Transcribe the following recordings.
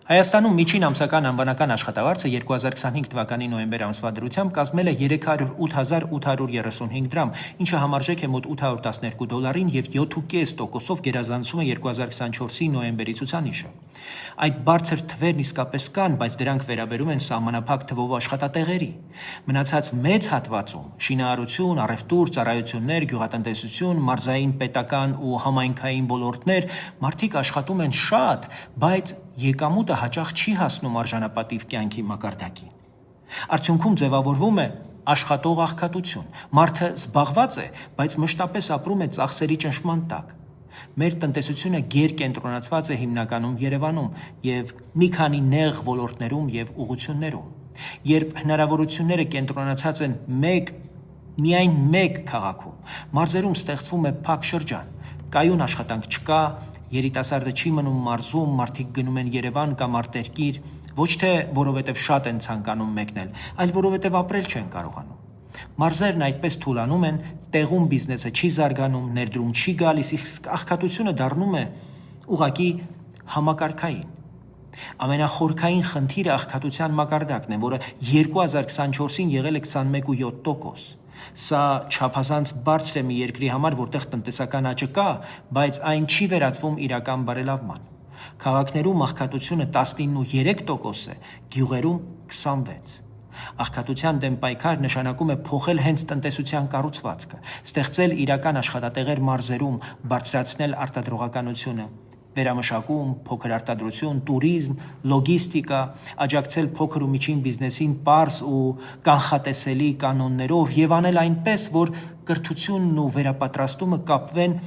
Հայաստանում միջին ամսական անվանական աշխատավարձը 2025 թվականի նոյեմբեր ամսվա դրությամբ կազմել է 308,835 դրամ, ինչը համարժեք է մոտ $812 և 7,5%-ով գերազանցում է 2024-ի նոյեմբերի ցուցանիշը։ Այդ բարձր թվերն իսկապես կան, բայց դրանք վերաբերում են սահմանափակ թվով աշխատատեղերի։ Մնացած մեծ հատվածում շինարարություն, առևտուր, ծառայություններ, գյուղատնտեսություն, մարզային, պետական ու համայնքային ոլորտներ մարդիկ աշխատում են շատ, բայց եկամուտը հաճախ չի հասնում արժանապատիվ կյանքի մակարդակին։ Արդյունքում ձևավորվում է աշխատող աղքատություն։ Մարդը զբաղված է, բայց մշտապես ապրում է ծախսերի ճնշման տակ։ Մեր տնտեսությունը գերկենտրոնացված է հիմնականում Երևանում և մի քանի նեղ ոլորտներում և ուղղություններում։ Երբ հնարավորությունները կենտրոնացած են միայն մեկ քաղաքում, մարզերում ստեղծվում է փակ շրջան, կայուն աշխատանք չկա, երիտասարդը չի մնում մարզում, մարդիկ գնում են Երևան կամ արտերկիր, ոչ թե որովհետև շատ են ցանկանում մեկնել, այլ որովհետև ապրել չեն կարողանում։ Մարզերն այդպես թուլանում են, տեղում բիզնեսը չի զարգանում, ներդրում չի գալիս, իսկ աղքատությունը դառնում է ուղղակի համակարգային։ Ամենախորքային խնդիրը աղքատության մակարդակն է, որը 2024-ին եղել է 21.7%։ Սա չափազանց բարձր է մի երկրի համար, որտեղ տնտեսական աճը կա, բայց այն չի վերածվում իրական բարելավման։ Քաղաքներում աղքատությունը 19.3% է, գյուղերում 26%։ Աղքատության դեմ պայքար նշանակում է փոխել հենց տնտեսության կառուցվածքը, ստեղծել իրական աշխատատեղեր մարզերում, բարձրացնել արտադրողականությունը, վերամշակում, փոքր արտադրություն, տուրիզմ, լոգիստիկա, աջակցել փոքր ու միջին բիզնեսին պարզ ու կանխատեսելի կանոններով և անել այնպես, որ կրթությունն ու վերապատրաստումը կապվեն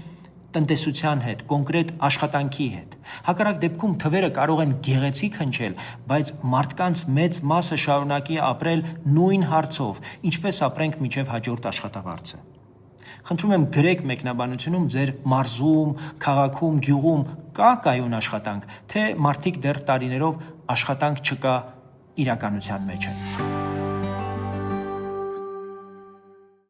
տնտեսության հետ, կոնկրետ աշխատանքի հետ։ Հակառակ դեպքում թվերը կարող են գեղեցիկ հնչել, բայց մարդկանց մեծ մասը շարունակի ապրել նույն հարցով, ինչպես ապրենք մինչև հաջորդ աշխատավարձը։ Խնդրում եմ գրեք մեկնաբանությունում ձեր մարզում, քաղաքում, գյուղում կա կայուն աշխատանք, թե մարդիկ դեռ տարիներով աշխատանք չկա իրականության մեջ են։